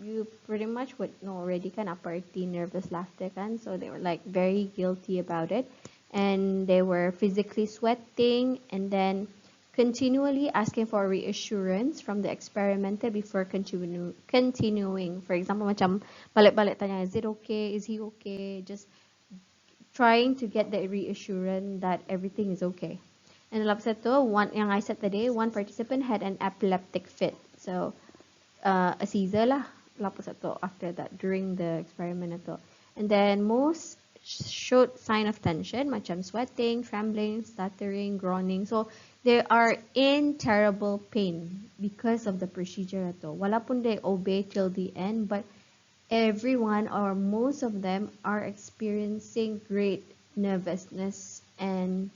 you pretty much would know already kan aparty nervous laughter kan, so they were like very guilty about it, and they were physically sweating and then continually asking for reassurance from the experimenter before continuing. For example, macam balik-balik tanya, is it okay, is he okay, just trying to get the reassurance that everything is okay. And dalam satu, one yang I said today, one participant had an epileptic fit. So, a seizure lah, lapor satu after that, during the experiment itu. And then most showed sign of tension, macam sweating, trembling, stuttering, groaning. So, they are in terrible pain because of the procedure itu. Walaupun they obey till the end, but everyone or most of them are experiencing great nervousness and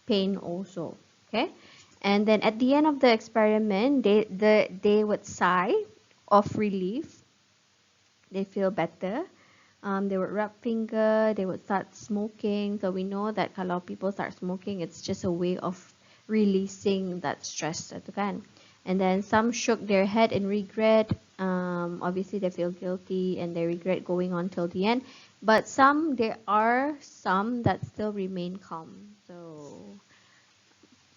pain also. Okay, and then at the end of the experiment, they would sigh of relief. They feel better. They would rub finger. They would start smoking. So we know that kalau people start smoking, it's just a way of releasing that stress, itu kan. And then some shook their head in regret. Obviously, they feel guilty and they regret going on till the end. But there are some that still remain calm. So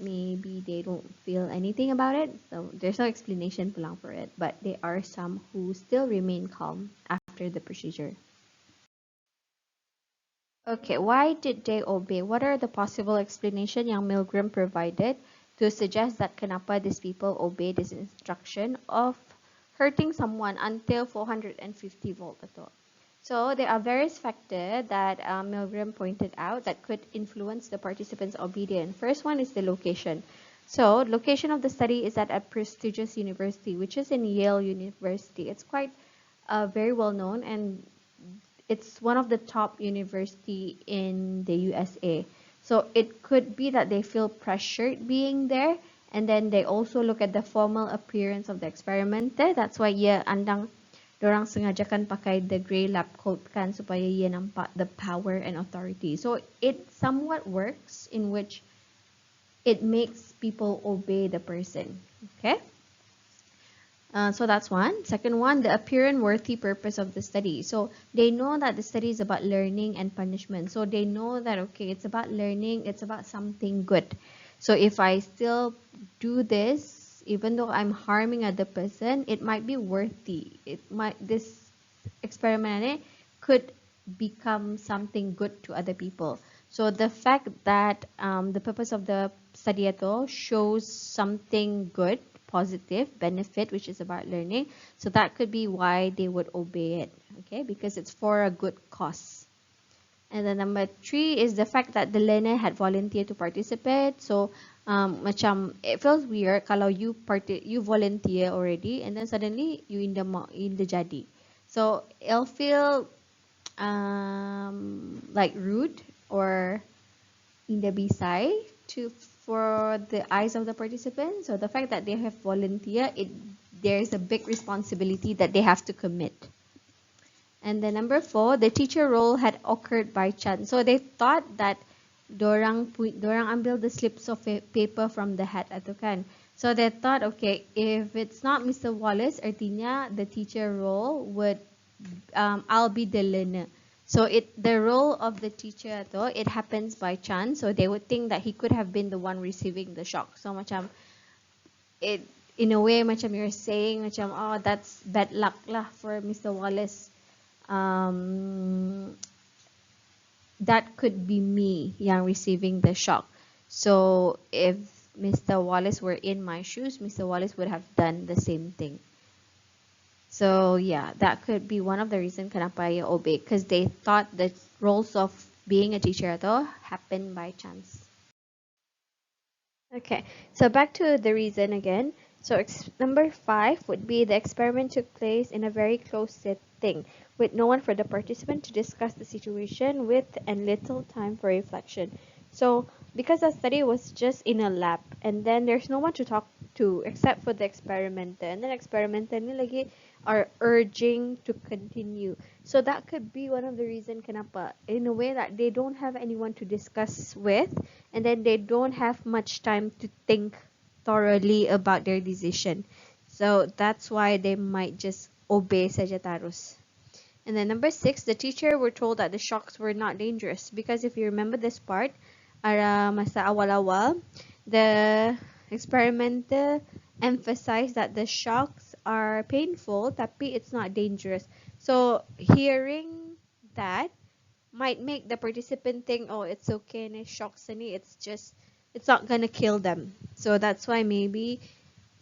maybe they don't feel anything about it. So there's no explanation pulang for it. But there are some who still remain calm after the procedure. Okay, why did they obey? What are the possible explanations yang Milgram provided to suggest that kenapa these people obey this instruction of hurting someone until 450 volt itu? So there are various factors that Milgram pointed out that could influence the participants' obedience. First one is the location. So location of the study is at a prestigious university, which is in Yale University. It's quite very well known, and it's one of the top university in the USA. So it could be that they feel pressured being there, and then they also look at the formal appearance of the experimenter. That's why andang dorang sengajakan pakai the grey lab coat kan supaya nampak the power and authority. So it somewhat works in which it makes people obey the person. Okay. So that's one. Second one, the appearance-worthy purpose of the study. So they know that the study is about learning and punishment. So they know that, okay, it's about learning, it's about something good. So if I still do this, even though I'm harming other person, it might be worthy. This experiment could become something good to other people. So the fact that the purpose of the study shows something good, positive benefit, which is about learning, so that could be why they would obey it, okay, because it's for a good cause. And then number 3 is the fact that the learner had volunteered to participate. So macam it feels weird kalau you volunteer already and then suddenly you in the jadi, so it'll feel like rude or in the beside for the eyes of the participants. So the fact that they have volunteered, there is a big responsibility that they have to commit. And then number 4, the teacher role had occurred by chance. So they thought that dorang ambil the slips of paper from the hat atau kan. So they thought, okay, if it's not Mr. Wallace, artinya the teacher role would I'll be the learner. So the role of the teacher though, it happens by chance. So they would think that he could have been the one receiving the shock. So macam it in a way macam you're saying macam, oh, that's bad luck lah for Mr. Wallace. That could be me yang receiving the shock. So if Mr. Wallace were in my shoes, Mr. Wallace would have done the same thing. So yeah, that could be one of the reasons kenapa I obey, because they thought the roles of being a teacher though happened by chance. Okay, so back to the reason again. So number 5 would be the experiment took place in a very close setting with no one for the participant to discuss the situation with and little time for reflection. So because the study was just in a lab and then there's no one to talk to except for the experimenter, and then experimenter ni lagi are urging to continue. So that could be one of the reasons kenapa, in a way that they don't have anyone to discuss with, and then they don't have much time to think thoroughly about their decision. So that's why they might just obey saja terus. And then number 6, the teacher were told that the shocks were not dangerous because if you remember this part, masa awal-awal, the experimenter emphasized that the shocks are painful tapi it's not dangerous. So hearing that might make the participant think, oh, it's okay, and shocks any, it's not gonna kill them. So that's why maybe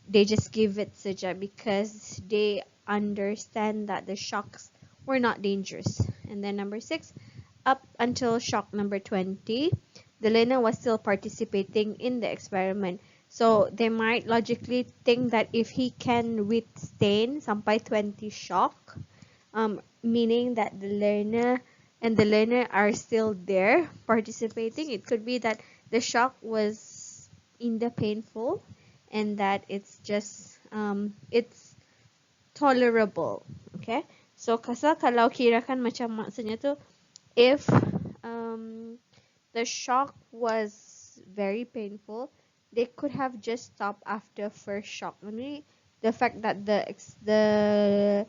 they just give it saja because they understand that the shocks were not dangerous. And then number 6, up until shock number 20, the learner was still participating in the experiment. So they might logically think that if he can withstand sampai 20 shock, meaning that the learner are still there participating. It could be that the shock was in the painful and that it's just it's tolerable. Okay, so kalau kirakan macam maksudnya tu, if the shock was very painful, they could have just stopped after first shock. I mean, the fact that the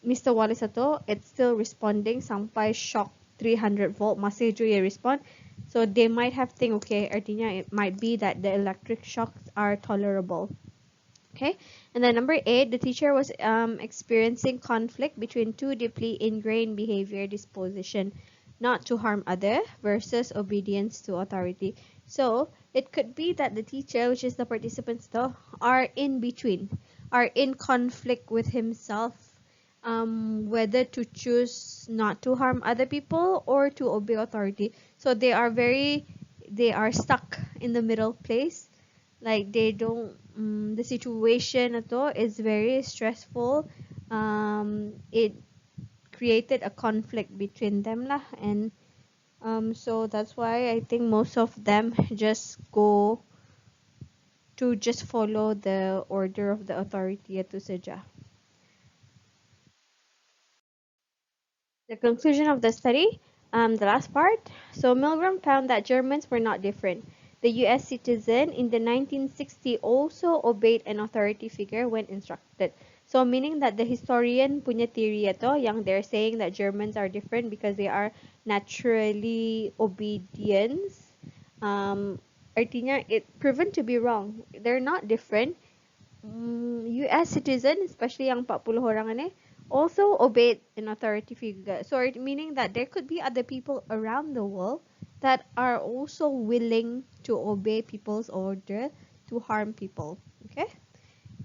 Mr. Wallace Sato, it's still responding sampai shock 300 volt masih je respond. So they might have think, okay, artinya it might be that the electric shocks are tolerable. Okay, and then number 8, the teacher was experiencing conflict between two deeply ingrained behavior disposition, not to harm other versus obedience to authority. So it could be that the teacher, which is the participants though, are in between, are in conflict with himself, whether to choose not to harm other people or to obey authority. So they are stuck in the middle place, like they don't the situation at all is very stressful. It created a conflict between them lah, and so that's why I think most of them just go to just follow the order of the authority itu saja. The conclusion of the study, the last part. So Milgram found that Germans were not different. The US citizen in the 1960 also obeyed an authority figure when instructed. So meaning that the historian punya theory ito, yang they're saying that Germans are different because they are naturally obedient, artinya it proven to be wrong. They're not different. US citizen, especially yang 40 orang ini, also obeyed an authority figure. So meaning that there could be other people around the world that are also willing to obey people's order to harm people. Okay?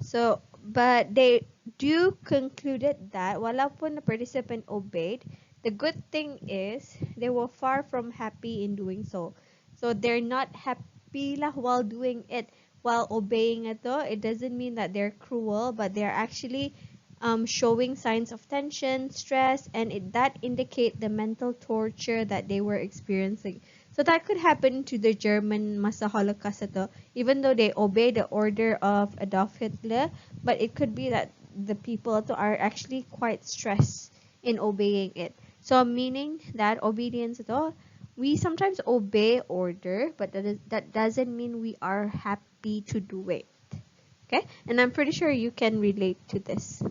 So, but they do concluded that walaupun the participant obeyed, the good thing is they were far from happy in doing so. So they're not happy lah while doing it, while obeying it though. It doesn't mean that they're cruel, but they're actually showing signs of tension, stress, and that indicate the mental torture that they were experiencing. So that could happen to the German masa Holocaust ito, even though they obey the order of Adolf Hitler, but it could be that the people ito are actually quite stressed in obeying it. So meaning that obedience ito, we sometimes obey order, but that doesn't mean we are happy to do it. Okay, and I'm pretty sure you can relate to this.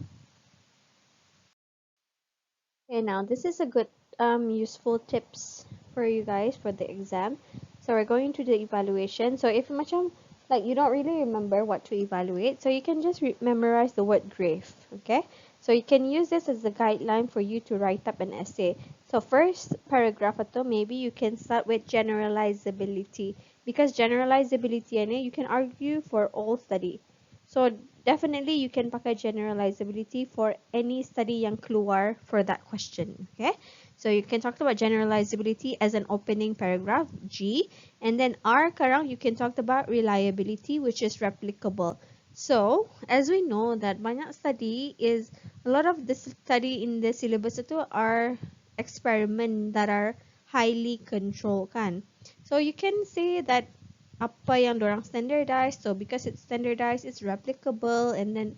Okay, now this is a good useful tips for you guys for the exam. So we're going to the evaluation. So if macam like you don't really remember what to evaluate, so you can just memorize the word grave. Okay, so you can use this as a guideline for you to write up an essay. So first paragraph ato, maybe you can start with generalizability, because generalizability you can argue for all study. So definitely you can pakai generalizability for any study yang keluar for that question. Okay, so you can talk about generalizability as an opening paragraph, G, and then R karang you can talk about reliability, which is replicable. So as we know that banyak study is a lot of the study in the syllabus itu are experiment that are highly controlled kan. So you can say that apa yang dorang standardized, so because it's standardized it's replicable, and then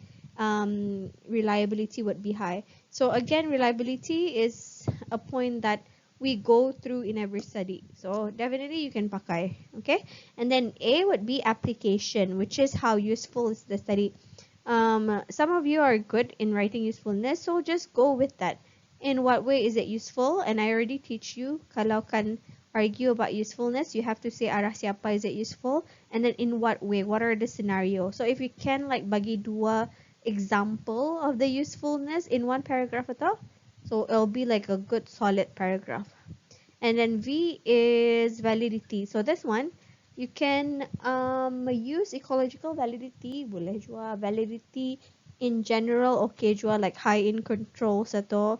reliability would be high. So again, reliability is a point that we go through in every study, so definitely you can pakai. Okay, and then A would be application, which is how useful is the study. Some of you are good in writing usefulness, so just go with that. In what way is it useful? And I already teach you, kalau kan argue about usefulness, you have to say arah siapa is it useful, and then in what way, what are the scenario. So if you can like bagi dua example of the usefulness in one paragraph atau, so it'll be like a good solid paragraph. And then V is validity. So this one, you can use ecological validity, boleh jua validity in general, okay jua like high in controls atau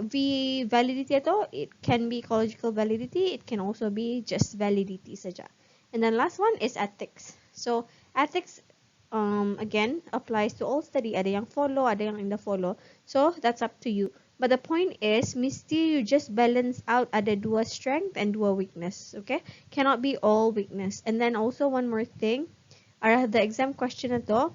V validity atau it can be ecological validity, it can also be just validity saja. And then last one is ethics. So ethics again applies to all study. Ada yang follow, ada yang tidak follow. So that's up to you. But the point is, mesti you just balance out ada dua strength and dua weakness, okay? Cannot be all weakness. And then also one more thing, the exam question ito,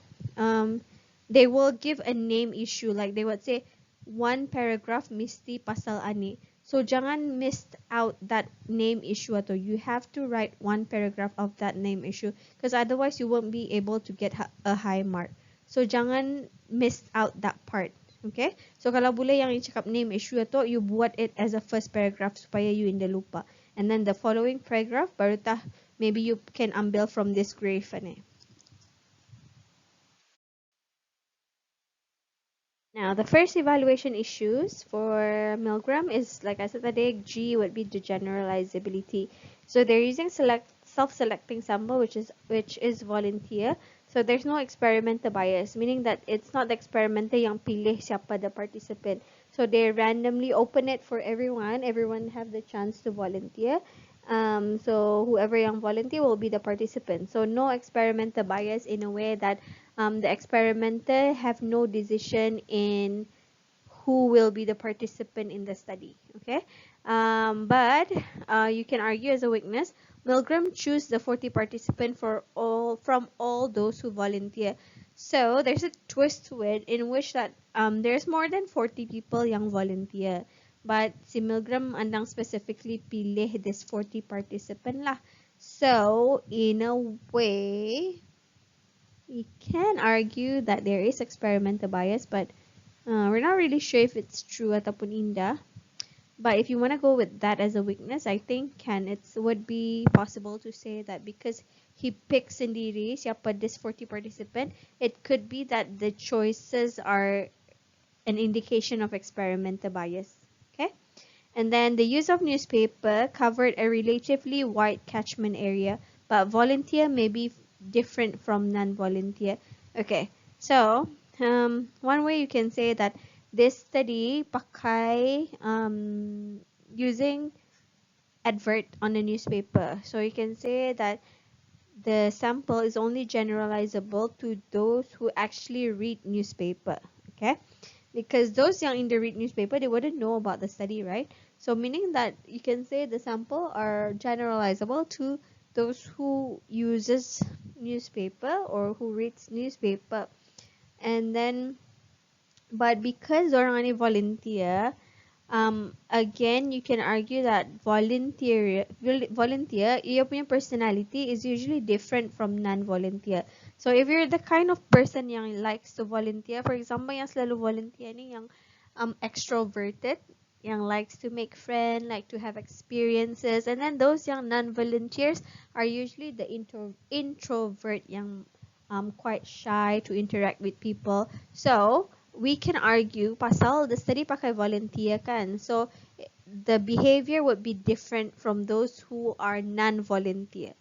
they will give a name issue, like they would say, one paragraph mesti pasal ani. So jangan miss out that name issue atau you have to write one paragraph of that name issue because otherwise you won't be able to get a high mark. So jangan miss out that part. Okay? So kalau boleh yang cakap name issue atau you buat it as a first paragraph supaya you hindi lupa. And then the following paragraph baru tah maybe you can ambil from this graph ani. Now, the first evaluation issues for Milgram is, like I said today, G would be the generalizability. So they're using self-selecting sample, which is volunteer. So there's no experimental bias, meaning that it's not the experimenter yang pilih siapa the participant. So they randomly open it for everyone. Everyone have the chance to volunteer. So whoever young volunteer will be the participant. So no experimental bias in a way that the experimenter have no decision in who will be the participant in the study. Okay, but you can argue as a weakness. Milgram choose the 40 participant from all those who volunteer. So there's a twist to it in which that there's more than 40 people young volunteer. But si Milgram andang specifically pilih this 40 participant lah. So in a way, we can argue that there is experimental bias, but we're not really sure if it's true ataupun indah. But if you want to go with that as a weakness, I think it would be possible to say that because he picks sendiri siapa this 40 participant, it could be that the choices are an indication of experimental bias. Okay? And then the use of newspaper covered a relatively wide catchment area, but volunteer may be different from non-volunteer. Okay, so one way you can say that this study pakai using advert on the newspaper. So you can say that the sample is only generalizable to those who actually read newspaper. Okay, because those young in the read newspaper, they wouldn't know about the study, right? So meaning that you can say the sample are generalizable to those who uses newspaper or who reads newspaper. And then, but because orang ni volunteer, again, you can argue that volunteer, ia punya personality is usually different from non-volunteer. So if you're the kind of person yang likes to volunteer, for example, yang selalu volunteer ni yang extroverted, yang likes to make friends, like to have experiences, and then those yang non-volunteers are usually the introvert yang quite shy to interact with people. So we can argue pasal the study pakai volunteer kan, so the behavior would be different from those who are non-volunteer.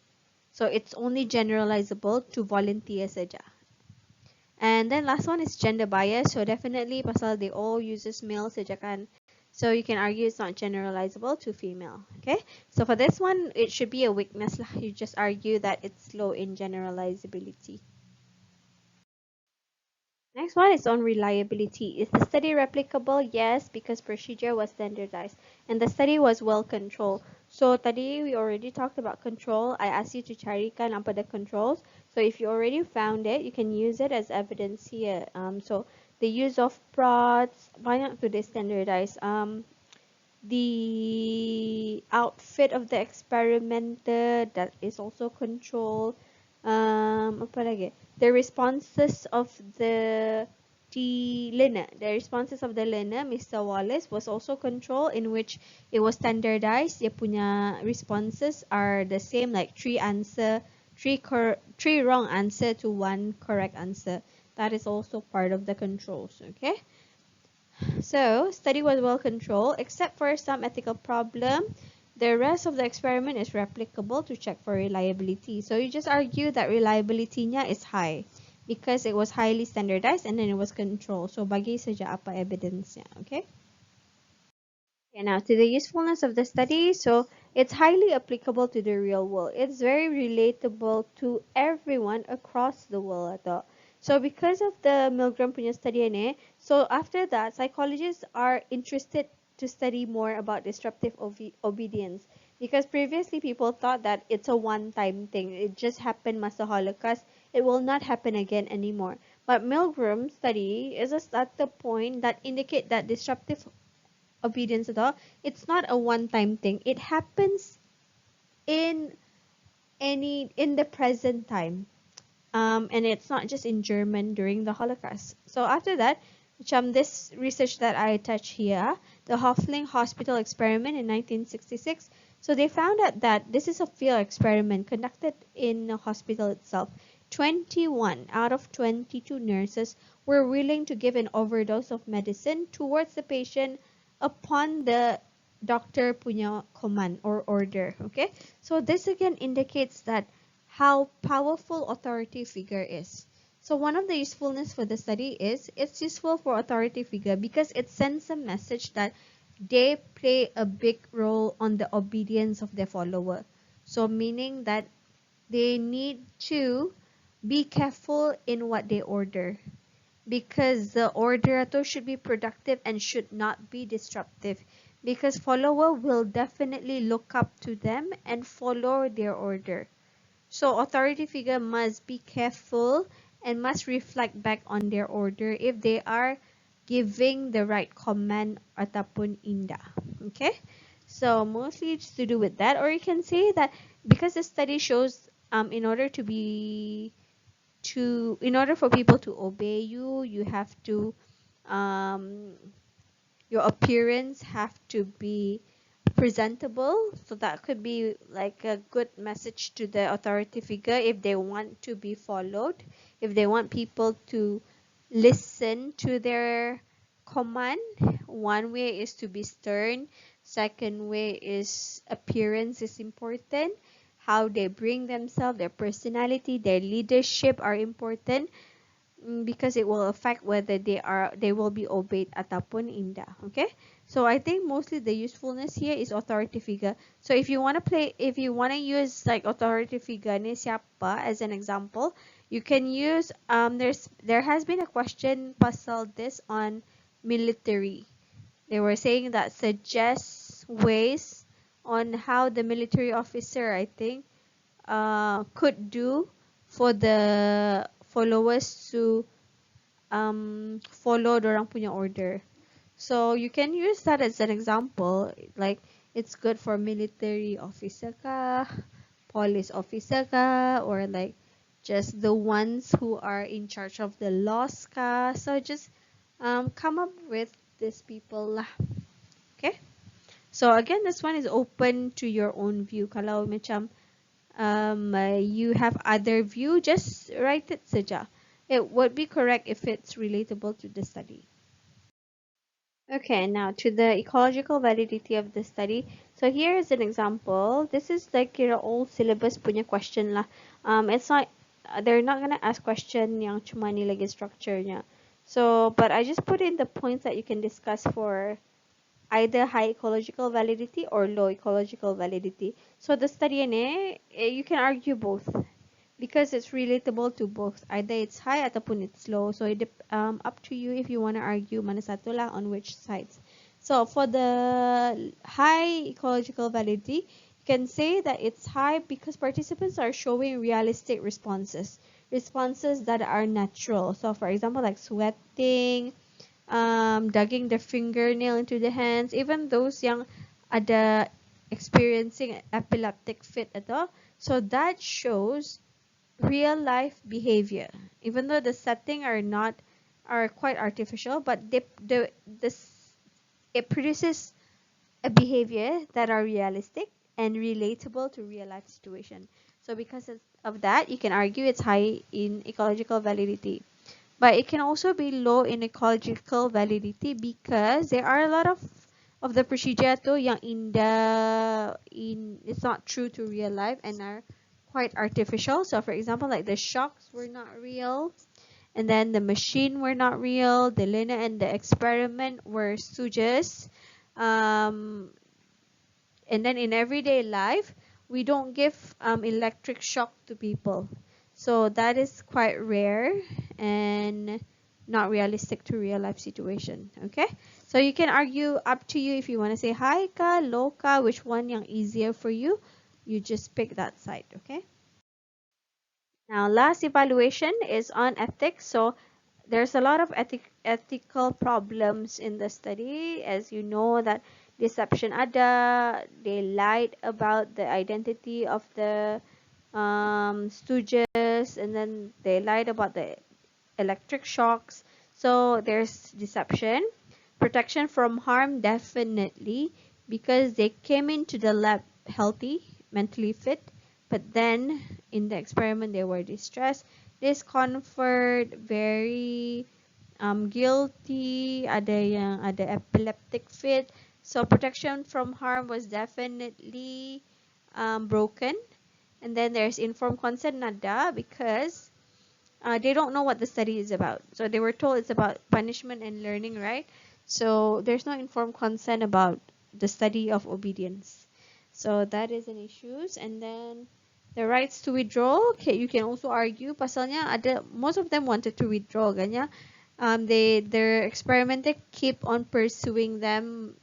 So it's only generalizable to volunteer saja. And then last one is gender bias. So definitely pasal they all uses male saja kan. So you can argue it's not generalizable to female. Okay. So for this one, it should be a weakness lah. You just argue that it's low in generalizability. Next one is on reliability. Is the study replicable? Yes, because procedure was standardized and the study was well controlled. So tadi we already talked about control. I asked you to carikan apa the controls. So if you already found it, you can use it as evidence here. So the use of prods, banyak tu dia standardized. The outfit of the experimenter, that is also controlled. Apa lagi? the responses of the learner. The responses of the learner, Mr. Wallace, was also controlled, in which it was standardized. Dia punya responses are the same, like three wrong answer to one correct answer. That is also part of the controls. Okay. So, study was well controlled, except for some ethical problem. The rest of the experiment is replicable to check for reliability. So you just argue that reliability nya is high because it was highly standardized and then it was controlled. So bagi saja apa evidence nya, okay? Okay, now to the usefulness of the study. So it's highly applicable to the real world. It's very relatable to everyone across the world. So because of the Milgram punya study ini, so after that, psychologists are interested to study more about disruptive obedience. Because previously people thought that it's a one-time thing. It just happened masa Holocaust. It will not happen again anymore. But Milgram's study is a starter point that indicate that disruptive obedience at all, it's not a one-time thing. It happens in in the present time. And it's not just in German during the Holocaust. So after that, this research that I attach here, the Hoffling Hospital experiment in 1966. So they found out that this is a field experiment conducted in a hospital itself. 21 out of 22 nurses were willing to give an overdose of medicine towards the patient upon the doctor punya command or order. Okay, so this again indicates that how powerful authority figure is. So one of the usefulness for the study is it's useful for authority figure because it sends a message that they play a big role on the obedience of their follower. So meaning that they need to be careful in what they order, because the order should be productive and should not be disruptive, because follower will definitely look up to them and follow their order. So authority figure must be careful and must reflect back on their order if they are giving the right command ataupun indah. Okay, so mostly it's to do with that. Or you can say that because the study shows in order for people to obey you, you have to um, your appearance have to be presentable. So that could be like a good message to the authority figure if they want to be followed, if they want people to listen to their command. One way is to be stern. Second way is appearance is important. How they bring themselves, their personality, their leadership are important, because it will affect whether they will be obeyed ataupun indah. Okay, so I think mostly the usefulness here is authority figure. So if you want to use like authority figure ni siapa as an example, you can use there has been a question pasal this on military. They were saying that suggest ways on how the military officer, I think, could do for the followers to follow dorang punya order. So you can use that as an example, like it's good for military officer ka, police officer ka, or like just the ones who are in charge of the laws ka. So just come up with these people lah. Okay, so again, this one is open to your own view. Kalau macam you have other view, just write it saja. It would be correct if it's relatable to the study. Okay, now to the ecological validity of the study. So here is an example. This is like your old syllabus punya question lah. It's not, they're not gonna ask question yang cuma ni lagi structure-nya. So, but I just put in the points that you can discuss for either high ecological validity or low ecological validity. So the study ini, you can argue both, because it's relatable to both. Either it's high ataupun it's low. So it up to you if you want to argue mana satu lah on which sides. So for the high ecological validity, you can say that it's high because participants are showing realistic responses. Responses that are natural. So for example, like sweating, digging their fingernail into the hands, even those yang ada experiencing epileptic fit at all. So that shows real life behavior, even though the setting are quite artificial, but it produces a behavior that are realistic and relatable to real life situation. So because of that, you can argue it's high in ecological validity. But it can also be low in ecological validity because there are a lot of the procedure to yang it's not true to real life and are quite artificial. So for example, like the shocks were not real, and then the machine were not real, the linear and the experiment were stooges. Um, and then in everyday life, we don't give electric shock to people. So that is quite rare and not realistic to real life situation. Okay, so you can argue, up to you, if you want to say high ka, low ka, which one yang easier for you, you just pick that side. Okay, now last evaluation is on ethics. So there's a lot of ethical problems in the study. As you know, that deception ada, they lied about the identity of the stooges, and then they lied about the electric shocks. So there's deception. Protection from harm, definitely, because they came into the lab healthy, mentally fit, but then in the experiment they were distressed, discomfort, very guilty, ada epileptic fit. So protection from harm was definitely broken. And then there's informed consent, nada, because they don't know what the study is about. So they were told it's about punishment and learning, right? So there's no informed consent about the study of obedience. So that is an issue. And then the rights to withdraw, okay, you can also argue pasalnya ada, most of them wanted to withdraw, kanya. Their experimenter keep on pursuing them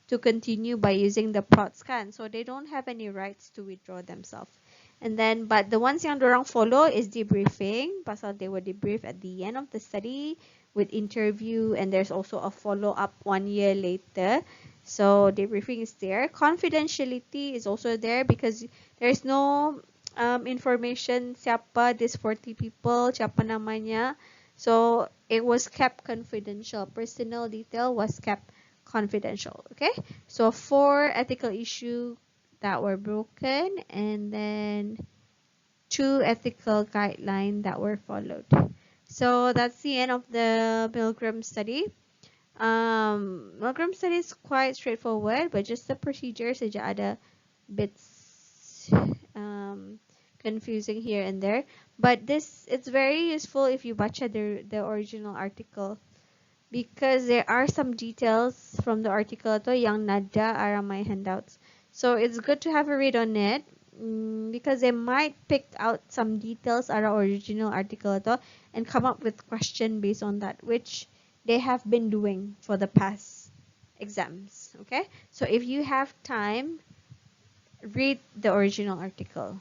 to continue by using the prot scan, so they don't have any rights to withdraw themselves. And then, but the ones yang dorang follow is debriefing, pasal they were debriefed at the end of the study with interview, and there's also a follow-up 1 year later. So debriefing is there. Confidentiality is also there because there's no information siapa this 40 people, siapa namanya. So it was kept confidential. Personal detail was kept confidential. Okay, so 4 ethical issues that were broken, and then 2 ethical guidelines that were followed. So that's the end of the Milgram study. Milgram study is quite straightforward, but just the procedures saja ada bits confusing here and there. But it's very useful if you baca the original article, because there are some details from the article to yang nada are my handouts. So it's good to have a read on it, because they might pick out some details our original article to and come up with question based on that, which they have been doing for the past exams. Okay, so if you have time, read the original article.